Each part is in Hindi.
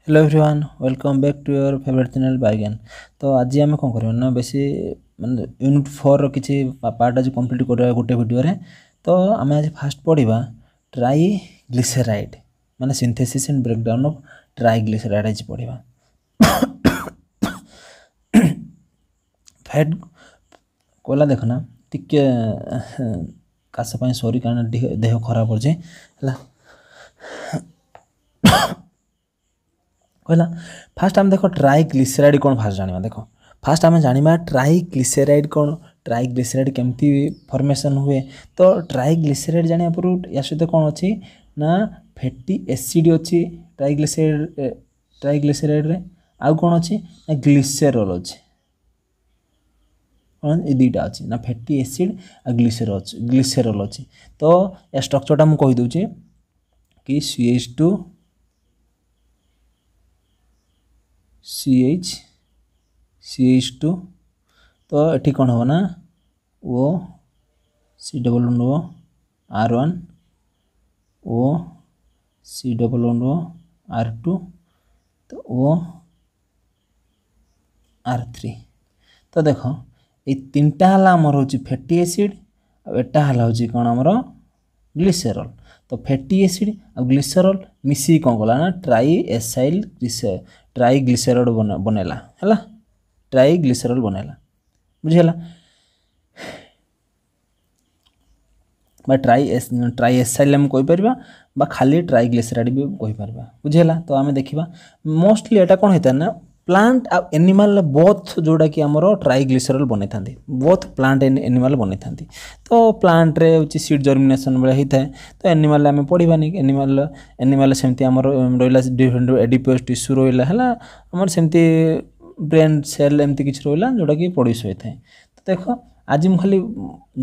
Hello everyone welcome back to your favourite channel बाइगन। तो आज आम कौन कर ना बेसी माने यूनिट 4 किसी पार्ट आज कंप्लीट कर गोटे वीडियो रे। तो आम आज फास्ट पढ़ा ट्राइग्लिसराइड माने synthesis and breakdown of triglyceride आज पढ़ा। फैट कहला देखना टिके काश सॉरी कारण देह खराब हो कहला फास्ट आम देख ट्राइग्लिसराइड कौन फास्ट जाना देख फास्ट आम जाना ट्राइग्लिसराइड कौन ट्राइग्लिसराइड केमती फॉर्मेशन हुए। तो ट्राइग्लिसराइड जाना पूर्व या सहित कौन अच्छी ना फैटी एसिड अच्छी ट्राइग्लिसराइड रे आउ कौन अच्छी ना ग्लिसेरॉल अच्छी कौन ये दुईटा अच्छी ना फैटी एसिड आ ग्लिसेरॉल अच्छी। तो या स्ट्रक्चरटा मुझे कहीदे कि CH2 CH2 तो ये कौन हम ना O C+O R1 O C+O R2 तो O R3। तो देख ये तीनटा है आमर हूँ फैटी एसिड आटा है कौन आमर ग्लिसेरॉल। तो फैटी एसिड आ ग्लिसेरॉल मिसी कौन कला ना ट्राइग्लिसराइड बनैला है ट्राइग्लिसराइड बनैला बुझेला ट्राइएसाइल आम कहीपर खाली ट्राइग्लिसराइड भी कहीपर बुझेला। तो आम देखा मोस्टली एटा कौन होता है ना प्लांट आ एनिमल बोथ जोड़ा कि आमर ट्राइग्लिसराइड बन था बोथ प्लांट एनिमल बन था। तो प्लांट रे होची सीड जर्मिनेशन बेले होता है। तो एनिमल आम पढ़ानी एनिमल सेमती आमर रहा डिफरेंट एडिपोज टिश्यू रहा है आमर सेमती ब्रेन सेल एमती किसी रहा जोटा कि पड़ी सही था। तो देख आज मुझे खाली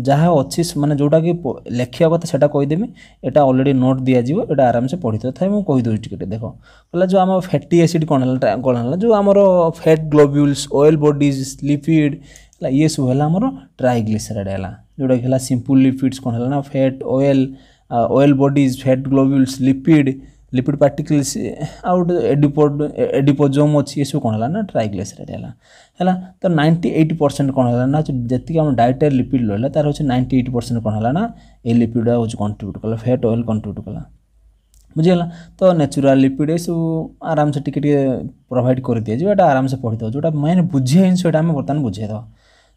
जहाँ अच्छी माने जोटा कि लिखा कथा से कहीदेमी एटा ऑलरेडी नोट दिज्व एटा आराम से पढ़ी था मुझे कहीदे टिके देख कहला जो आम फैटी एसिड कौन है जो आमर fat globules oil bodies lipid ये सब है आमर ट्राइग्लिसराइड है जोटा कि सिंपल लिपिड्स कौन है ना fat oil bodies fat globules lipid particles आउट एडिपोजोम अच्छी ये सब कौन है ना ट्राइग्लिसराइड है। तो 98% कौन है ना जी आम डाइटर लिपिड रहा तार हूँ 98% कौन है ना ये लिपिड हूँ कंट्रीब्यूट कला फैट ऑयल कंट्रीब्यूट कला बुझीगला। तो नेचुरल लिपिड ये सब आराम से टिके प्रोवाइड कर दिया जो आराम से पढ़ी जो मेन बुझे जिनस आम बर्तमान बुझे देव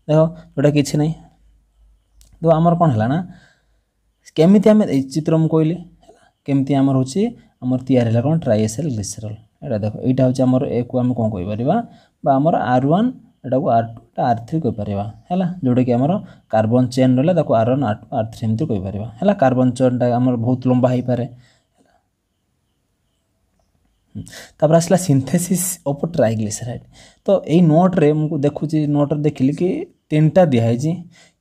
देख जोटा कि नहीं। तो आमर कौन है ना केमी आम चित्र मुझे कहली केमती आमर हूँ आमर तैयार है कौन ट्राइएसाइल ग्लिसरॉल एटा देख यहाँ हूँ आमर ए को आम कौन कहीपर आमर R1 एटा को R2 R3 कहीपर है जोटा कि आमर कार्बन चेन रहा R1 R2 R3 एमती कहीपर है कार्बन चेनटा आमर बहुत लंबा हो पाए। तापर आसला सिंथेसिस ऑफ ट्राइग्लिसराइड। तो यही नोट रे मुझे देखुची नोट देखिली कि तीनटा दिखाई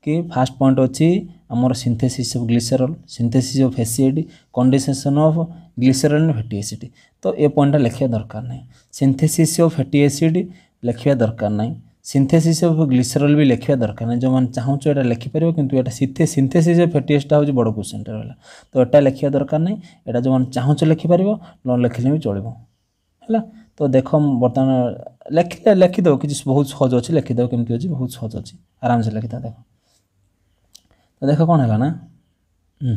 कि फास्ट पॉइंट अच्छी आमर synthesis of glycerol synthesis of acid condensation of glycerol and fatty acid. तो ये पॉइंटा लिखा दरकार नहीं सिंथेसिस ऑफ फैटी एसिड लिखा दरकार नहीं सिंथेसिस ऑफ ग्लिसरॉल भी लिखा दरकार नहीं जो मैंने चाहूँ यहाँ लिखिपर कि सिंथेसिस ऑफ फैटी एसिड हूँ बड़ क्वेश्चन रहा। तो यहाँ लिखा दरकार नहीं यहाँ जो मैंने चाहूँ लिखिपर न लिखिले भी चलो है। तो देख बर्तमान लिखिदेव कि बहुत सहज अच्छे लिखिदेव केमती अच्छी बहुत सहज अच्छी आराम से लिखिता देख। तो देख कौन है ना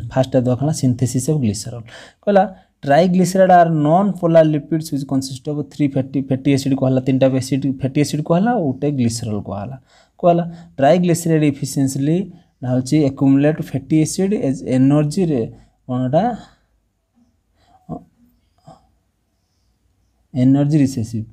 फास्ट देखा सिंथेसिस ऑफ ग्लिसरॉल कहला triglyceride are non polar lipids which consist of 3 fatty acid कहला 3टा फैटी एसिड कहला गोटे ग्लिसरॉल कहला ट्राइग्लिसराइड इफिशिएंटली होची accumulate fatty acid as energy रे कोनटा एनर्जी रिसेसिव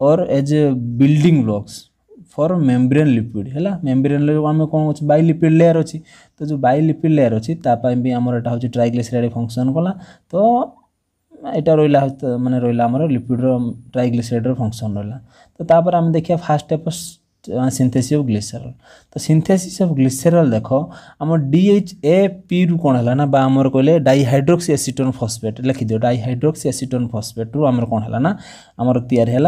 और as building blocks for membrane lipid है मेम्ब्रेन आम कौन अच्छे बाइलिपिड लेयर अच्छी। तो जो बाइलिपिड लेयर अच्छी भी आमर एटा हूँ ट्राइग्लिसराइड फंक्शन कला। तो यहाँ रहा माने रहा आमर लिपिड ट्राइग्लिसराइड फंक्शन रहा। तो तापर आम देखिए first step synthesis of glycerol. तो सिंथेसिस ऑफ ग्लिसरॉल देख आम DHAP रु कौन है ना आमर कहले डाइहाइड्रोक्सी एसीटोन फॉस्फेट लिखिदियो डाइहाइड्रोक्सी एसीटोन फॉस्फेट रु आमर कौन है ना आमर तैयार है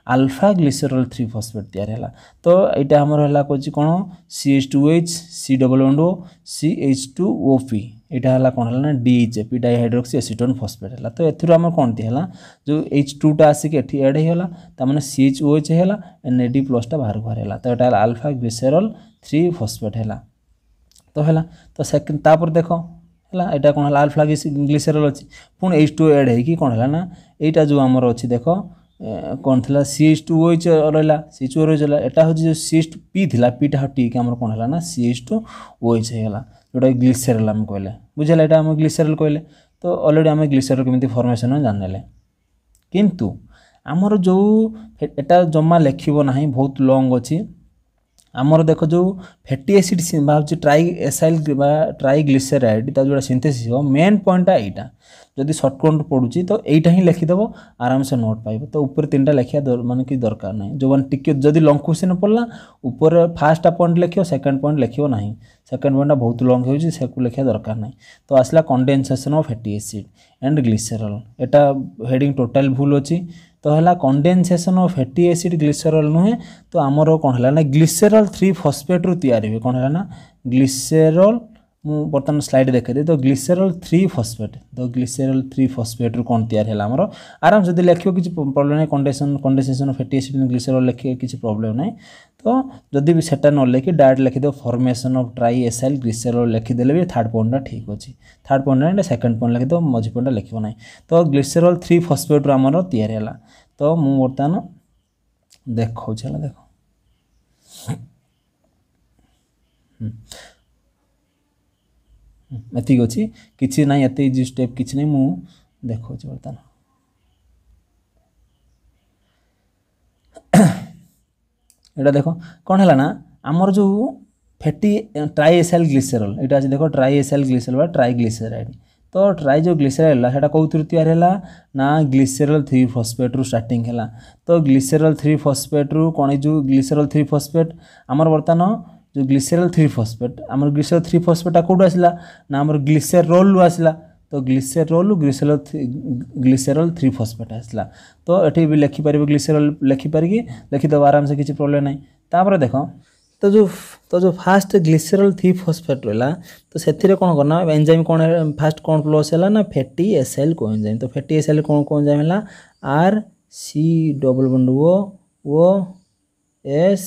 अल्फा ग्लिसरॉल 3 फॉस्फेट तैयार है। तो यहाँ आमर है कौन CH2H C+O CH2OP यहाँ है कौन है ना DHAP डाइहाइड्रोक्सी एसीटोन फॉस्फेट है। तो एथुर आम कौन है जो H2 आसिक एठी ऐड होगा ताने CHOH है NAD+ बाहर बाहर। तो यहाँ अल्फा ग्लिसरल 3 फॉस्फेट है। तो है तो सेकेंड तापर देख है यहाँ कौन है अल्फा ग्लिसरल अच्छी पुणी H2 ऐड होगी कौन है ना यहाँ जो आमर अच्छी देख कौन थी CH2OH रहा CH2OH रहा यहाँ हूँ जो CH2P थी पीटा हाँ टी आम कौन है ना CH2OH होगा जोटा ग्लिसरल आम कहले बुझेगा यहाँ आम ग्लिसरल कहले। तो अलरेडी आम ग्लिसरल केमी फर्मेसन जान किंतु आमर जो एटा जमा लिखब ना बहुत लॉन्ग अच्छी आमर देख जो फैटी एसिड बाहर ट्राई एसाइल ट्राइग्लिसराइड जोड़ा सिंथेसिस हो मेन पॉइंटा यहाँ जदि सर्टकट पड़ुची तो यहाँ ही लिखिदेव आराम से नोट पाइब। तो ऊपर 3टा लिखा माने कि दरकार ना जो मैंने टिके जदि लंग क्वेश्चन पड़ला ऊपर फास्ट पॉइंट लिखो सेकंड पॉइंट लिखो ना सेकंड पॉइंटा बहुत लंग हो लिखा दरकार ना। तो आसला condensation of fatty acid and glycerol Etah heading total भूल अच्छी। तो है condensation of fatty acid glycerol नुहे तो आमर कौन है ना ग्लिसरल 3 फॉस्फेट रु तैयारी हुए कौन है ना ग्लिसरल मु बर्तमान स्लाइड देखा तो ग्लिसरल 3 फॉस्फेट। तो ग्लिसरल 3 फॉस्फेट रु कौन तैयारी है आमर आराम से लिख किसी प्रॉब्लम नहीं condensation of fatty acid glycerol लिखे किसी प्रॉब्लम नहीं। तो जदि भी सेटा न लिखि डायरेक्ट लिखिदेव formation of tri acyl glycerol लिखिदेले भी थर्ड पॉइंटा ठीक अच्छी थर्ड पॉइंट ना सेकंड पॉइंट लिखिदेव मझी पॉइंटा लिखो ना। तो ग्लिसरल 3 फॉस्फेट रु आमर तैयारी है। तो मु बर्तमान देखा देख एति अच्छी किसी ना एत इजी स्टेप किसी नहीं मु देखा बर्तमान यहाँ देख कौन है ना आमर जो फैटी ट्राई एसाइल ग्लिसरल यहाँ अच्छे देख ट्राई एसाइल ग्लिसरल ट्राइग्लिसराइड। तो ट्राई जो ग्लिसरल है कौन तैयारी है ना ग्लिसरल 3 फॉस्फेट रु स्टार्टिंग है। तो ग्लिसरल 3 फॉस्फेट रु कौन जो ग्लिसरल 3 फॉस्फेट आमर बर्तमान जो ग्लिसरल 3 फॉस्फेट आमर ग्लिसरल 3 फॉस्फेटा कौटू आसला ना आमर ग्लिसरल आसला। तो ग्लिसरल ग्लिसरल 3 फॉस्फेट आसला। तो ये भी लिखिपर ग्लिसरल लिखिपर लिखिदेव आराम से किसी प्रॉब्लम नहीं। तापर देख तो जो फास्ट ग्लिसरल 3 फॉस्फेट रहा तो से कौन करना एंजाइम कौन है फास्ट कौन प्लस है ना फैटी एसाइल को एंजाइम। तो फैटी एसाइल कौन कौन एंजाइम है RC+O+S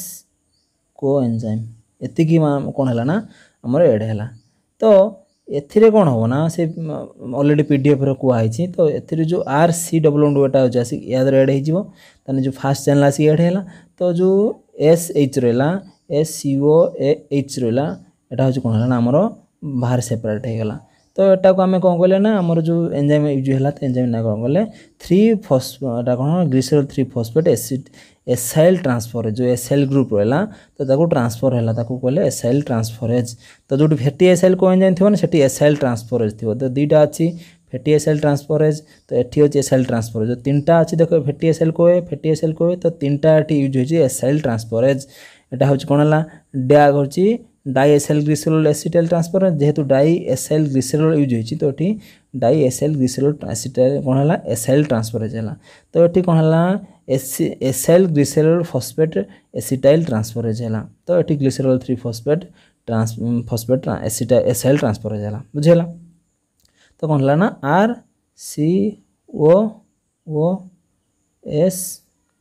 को एंजाइम एति कौन है ना आमर एड है। तो एथिरे कौन हो ना से ऑलरेडी PDF रे कहई। तो एथिरे जो RC+O एटा आसी याद एड हो जो फास्ट चैनल आसी एड है। तो जो SH रहा SCOH रहा यहाँ हूँ कौन है ना आमर बाहर सेपरेट होगा। तो यहाँ को आम कौन कहले ना आमर जो एंजाइम यूज है तो एंजाइम ना कौन कहले 3 फॉस्फेट कौन glycerol 3 phosphate acid acyl transferase जो एसाइल ग्रुप रहा तो ताको ट्रांसफर है कहले एसाइल ट्रांसफरेज। तो जो फैटी एसाइल को एंजाइम थी ना एसाइल ट्रांसफरेज थी। तो 2टा अच्छी फैटी एसाइल ट्रांसफरेज तो ये अच्छे एसाइल ट्रांसफरेज जो 3टा अच्छी देख फैटी एसाइल को तो 3टा ये यूज हो एसाइल ट्रांसफरेज। यहाँ हूँ कौन है डैग हूँ di acyl glycerol acetyl transferase जेहेतु डाई एसाइल ग्लिसरल यूज होती तो ये डाई एसाइल ग्लिसरल एसिटाइल कौन है एसाइल ट्रांसफरेज है। तो ये कौन है acyl glycerol phosphate acetyl transferase है। तो ये glycerol 3 phosphate phosphate acyl transferase है बुझेगा। तो कौन है ना RCOOS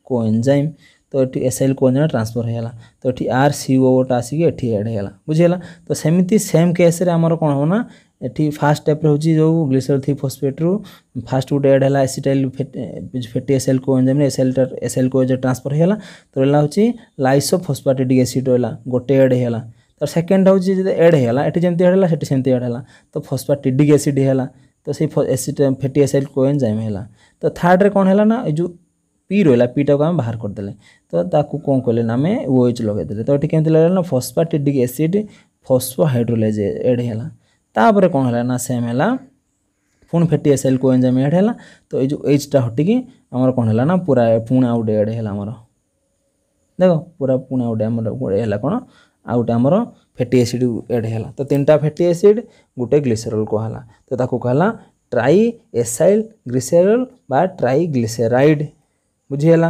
को एंजाइम तो ये एसाइल को एंजाइम ट्रांसफर होगा। तो ये RCOOटा आसिक ये एड होगा बुझेगा। तो सेमती सेम केस आमर कौन हो ना ये फास्ट स्टेप हूँ जो ग्लिसरल 3 फॉस्फेट रु फास्ट गोटे एड है एसिटाइल फैटी एसाइल को एंजाइम एसाइल को ट्रांसफर होगा। तो रहा हूँ लाइसोफॉस्फेटिक एसिड रहा गोटे एड होगा। तो सेकेंड हूँ एड होगा ये जमी एड है सेमती एड है। तो फॉस्फेटिक एसिड है तो सी एसिड फैटी एसाइल को एंजाइम है। तो थर्ड रे कौन है ना जो पी रहा पीटा को आम बाहर करदे तो ताकू कौन कहले ना आम OH लगेदे। तो ये केमती लगे ना फॉस्फेटिक एसिड फॉस्फोहाइड्रोलाइज एड है। तापर कौन है ना सेम है पुणी फैटी एसाइल को एंजाइम एड है। तो ये जो Hटा हटिकी आमर कौन है ना पूरा पुणे आउट एड है आमर देख पूरा पुणे आउट है कौन आउटे आमर फैटी एसिड एड है। तो 3टा फैटी एसिड गोटे ग्लिसरल कहला तो ताकू कहला ट्राई एसाइल ग्लिसरल बा ट्राइग्लिसराइड बुझीगला।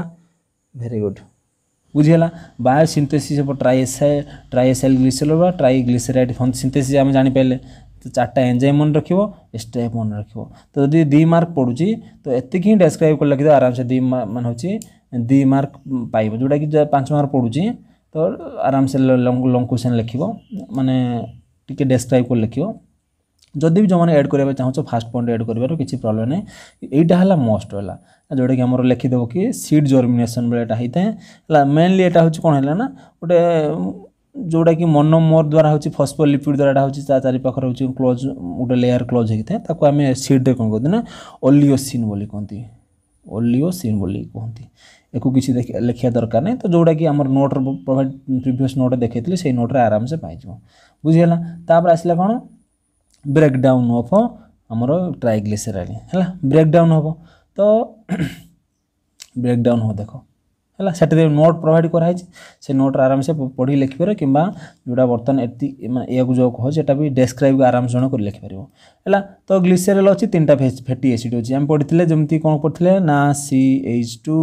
वेरी गुड बुझीगला। बायोसिंथेसिस ट्राई एसाइल ग्लिसरल बा ट्राइग्लिसराइड सिंथेसिस आम जानी पारे तो 4टा एंजाइम मन रखिबो स्टेप मन रखिबो तो जदि 2 मार्क पडुची तो एतिक ही डिस्क्राइब कर लिखि दो आराम से 2 मान होची 2 मार्क पाइबो जोटा कि 5 मार्क पडुची तो आराम से लॉन्ग क्वेश्चन लिखिबो माने टिके डिस्क्राइब कर लिखिबो जदि भी जो मैंने ऐड करबा चाहो फास्ट पॉइंट ऐड करबार किसी प्रॉब्लम नहीं एटा हला मोस्ट होला जोटा कि हमर लिखि देबो कि सीड जर्मिनेशन बेले एटा हिते हला मेनली एटा होची कोन हला ना गोटे जोटा कि मोनोमर द्वारा होची फॉस्फोलिपिड द्वारा होची चारि पाखर होची क्लोज गोटे लेयर क्लोज हेते ताको हमें सीड रे कोन कहते ना ओलियोसिन बोली कहती ओलियोसिन बोली कहती एको किसी लिखिया दरकार नहीं तो जोटा कि हमर नोट प्रोवाइड प्रीवियस नोट देखैतली से नोट रे आराम से पाइ जबो बुझियला तापर आसला कोन ब्रेकडाउन ऑफ हमर ट्राइग्लिसराइड है ब्रेकडाउन हम तो ब्रेकडाउन हो देखो है से नोट प्रोवाइड कराई से नोट आराम से पढ़ी लिखिपार कि जोटा बर्तमान या जो कह सेटा भी डेस्क्राइब आराम से कर लिखिपर है तो ग्लिसरल अच्छी 3टा फैटी एसिड अच्छी आम पढ़ी जमी कौन पढ़ते ना CH2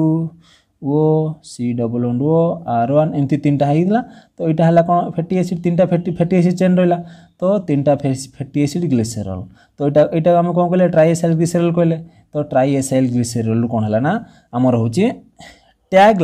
ओ C+O R1 एमती 3टा होता तो यहाँ है कौन फैटी एसिड 3टा फैटी एसिड चेन रहा तो 3टा फैटी एसिड ग्लिसरल तो यहाँ आम कौन कहले ट्राई एसाइल ग्लिसरल कहले तो ट्राई एसाइल ग्लिसरल कौन है ना आमर हूँ टैग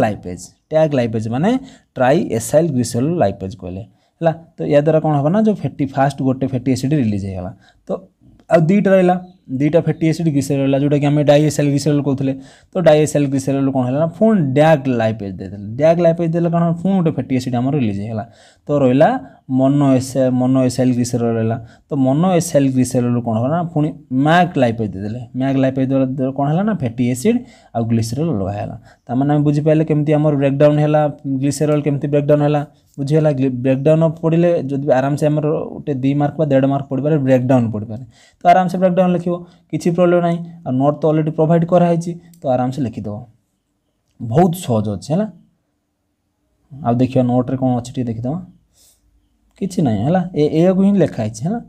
लाइपेज माने ट्राई एसाइल ग्लिसरल लाइपेज कहले है तो या द्वारा कौन होगा ना जो फैटी फास्ट गोटे फैटी एसिड रिलीज होगा तो आ 2टा रहा 2टा फैटी एसिड ग्लिसरल रहा जोटा कि आम डाइएसाइल ग्लिसरल कहते तो डाइएसाइल ग्लिसरल कौन है ना पुणी डैग लाइपेज देते कौन पुणी गोटे फैटी एसिड आम रिलीज होगा तो रहा मोनो एसाइल ग्लिसरल रहा तो मोनो एसाइल ग्लिसरल कौन होगा ना पुणी मैग लाइपेज देते मैग लाइपेज द्वारा कौन है ना फैटी एसिड आ ग्लिसरल अलग है ताने बुझीपारे केमती आम ब्रेकडाउन है ग्लिसरल केमती ब्रेकडाउन है बुझीगला ब्रेकडाउन पढ़ले जब आराम से आम गोटे 2 मार्क 1.5 मार्क पढ़ पारे ब्रेकडाउन पढ़ पारे तो आराम से ब्रेकडाउन लिखो किसी प्रॉब्लम नहीं आ नोट तो ऑलरेडी प्रोवाइड कराई तो आराम से लिखिदेव बहुत सहज अच्छे है आ देखिए नोट रे कौन अच्छे देखीदेव किसी ना है ये हिं लिखाई है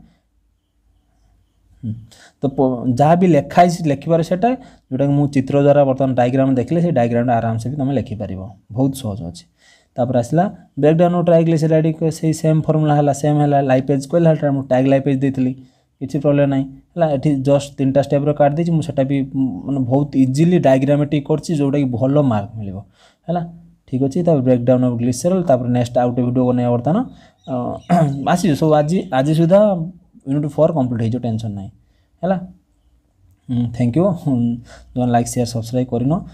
तो जहाँ भी लिखाई लिखिबार से जोटा कि मुझे चित्र द्वारा बर्तमान डायग्राम देखले से डायग्राम आराम से भी तुम लिखिपार बहुत सहज अच्छे तापर आसला ब्रेकडाउन ऑफ ट्राइग्लिसराइड से सेम फॉर्मूला है सेम है लाइपेज कहला टैग लाइपेज देती किसी प्रॉब्लम नहीं है ये जस्ट 3टा स्टेप काट देती मुझे भी मैंने बहुत इजिली डायग्रामेटिक करछि जोटा कि भल मार्क मिलिबो है ठीक अच्छे ब्रेकडाउन ऑफ ग्लिसरल तापर नेक्स्ट आउट वीडियो बने बर्तमान आसी सब आज सुधा यूनिट 4 कंप्लीट हो टेंशन नहीं है थैंक यू जो लाइक शेयर सब्सक्राइब करनो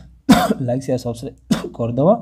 लाइक शेयर सब्सक्राइब करदेव